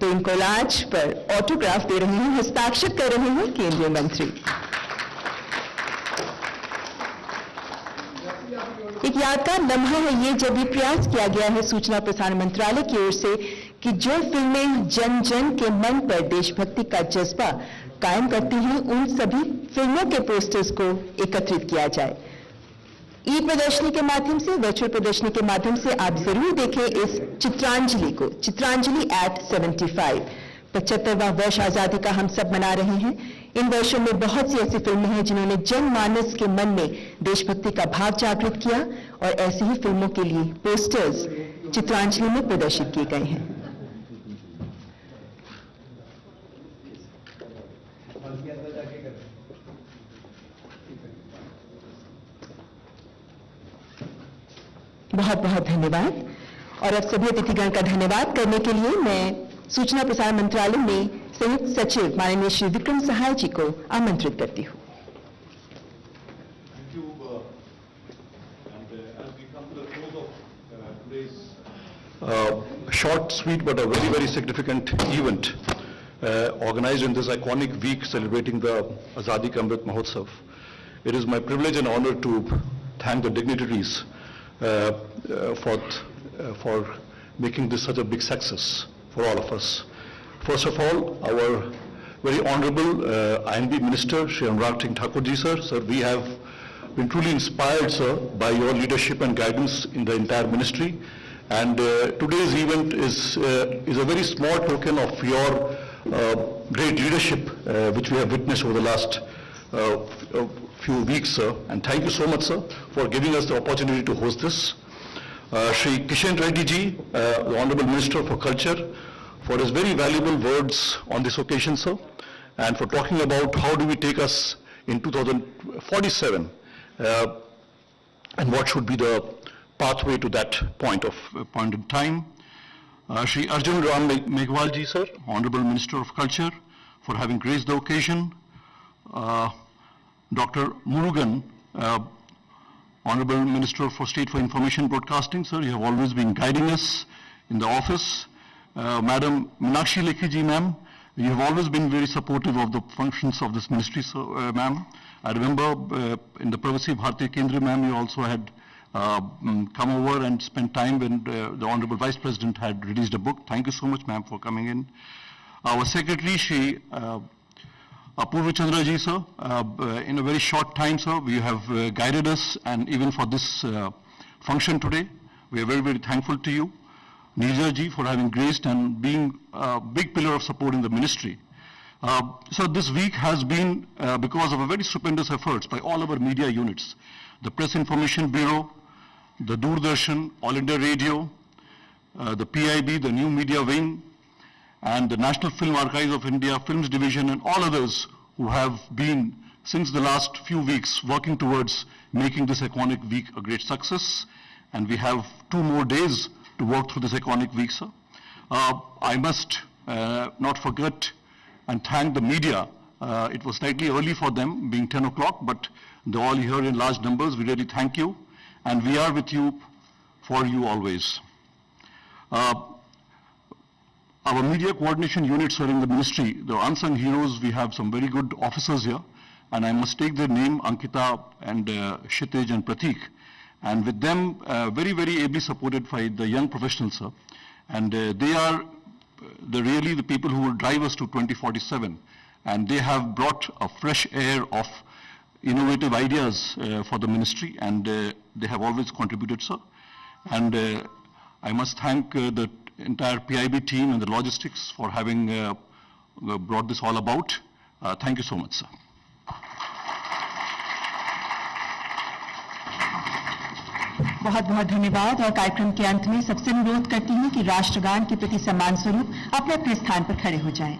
तो इन कोलाज पर ऑटोग्राफ दे रहे हैं, हस्ताक्षर कर रहे हैं केंद्रीय मंत्री। एक यादगार लम्हा है ये, जब ये प्रयास किया गया है सूचना प्रसारण मंत्रालय की ओर से कि जो फिल्में जन जन के मन पर देशभक्ति का जज्बा कायम करती हैं, उन सभी फिल्मों के पोस्टर्स को एकत्रित किया जाए। ई प्रदर्शनी के माध्यम से, वर्चुअल प्रदर्शनी के माध्यम से आप जरूर देखें इस चित्रांजलि को, चित्रांजलि एट 75। 75वां वर्ष आजादी का हम सब मना रहे हैं। इन वर्षों में बहुत सी ऐसी फिल्में हैं जिन्होंने जनमानस के मन में देशभक्ति का भाव जागृत किया और ऐसी ही फिल्मों के लिए पोस्टर्स चित्रांजलि में प्रदर्शित किए गए हैं। बहुत बहुत धन्यवाद। और अब सभी अतिथिगण का धन्यवाद करने के लिए मैं सूचना प्रसारण मंत्रालय में संयुक्त सचिव माननीय श्री विक्रम सहाय जी को आमंत्रित करती हूँ। Short, sweet, but a very, very significant event organized in this iconic week celebrating the Azadi Ka Amrit Mahotsav. It is my privilege and honor to thank the dignitaries for making this such a big success for all of us. First of all, our very honorable INB Minister, Shri Anurag Singh Thakur ji, sir. Sir, we have been truly inspired, sir, by your leadership and guidance in the entire ministry. And today's event is a very small token of your great leadership, which we have witnessed over the last few weeks, sir. And thank you so much, sir, for giving us the opportunity to host this. Shri Kishan Reddy ji, the Honorable Minister for Culture, for his very valuable words on this occasion, sir. and for talking about how do we take us in 2047 and what should be the pathway to that point in time. Shri Arjun Ram Meghwal ji, sir, Honorable Minister of Culture, for having graced the occasion. Dr. Murugan, Honorable Minister for State for Information Broadcasting, sir, you have always been guiding us in the office. Madam Meenakshi Lekhi ji, ma'am, you have always been very supportive of the functions of this ministry, so, ma'am. I remember in the Pravasi Bharatiya Kendra, ma'am, you also had come over and spent time when the Honorable Vice President had released a book. Thank you so much, ma'am, for coming in. Our Secretary, Shri Apurva Chandra ji, sir, in a very short time, sir, we have guided us, and even for this function today, we are very, very thankful to you. Nija ji, for having graced and being a big pillar of support in the ministry. So this week has been because of a very stupendous efforts by all our media units, the Press Information Bureau, the Doordarshan, All India Radio, the PIB, the New Media Wing, and the National Film Archives of India, Films Division, and all others who have been, since the last few weeks, working towards making this iconic week a great success. And we have 2 more days to work through this iconic week, sir. I must not forget and thank the media. It was slightly early for them, being 10 o'clock, but they're all here in large numbers. We really thank you, and we are with you, for you always. Our media coordination units are in the ministry. The unsung heroes, we have some very good officers here, and I must take their name, Ankita and Kshitij and Pratik. And with them, very, very ably supported by the young professionals, sir. And they are really the people who will drive us to 2047. And they have brought a fresh air of innovative ideas for the ministry, and they have always contributed, sir. And I must thank the entire PIB team and the logistics for having brought this all about. Thank you so much, sir. बहुत बहुत धन्यवाद। और कार्यक्रम के अंत में सबसे अनुरोध करती हूँ कि राष्ट्रगान के प्रति सम्मान स्वरूप अपने अपने स्थान पर खड़े हो जाएं।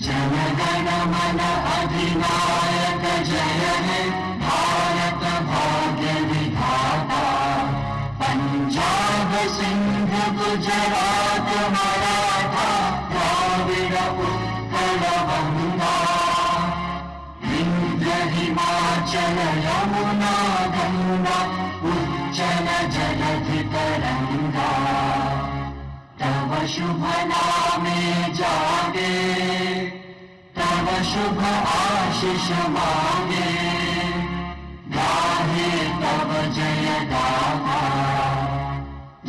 जन गण मन अधिनायक जय हे भारत भाग्य विधाता, पंजाब सिंध गुजरात मराठा द्राविड़ उत्कल बंगा, हिमाचल यमुना गंगा उज्जल जलधि तरंगा, तव शुभ नामे जागे, तव शुभ आशीष मांगे, गाहे तव जय गाथा,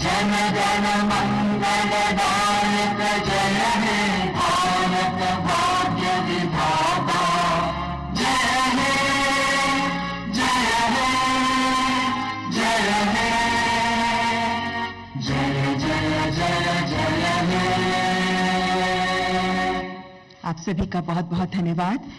जन गण मंगल दायक जय हे भारत भाग्य विधाता, आप सभी का बहुत बहुत धन्यवाद।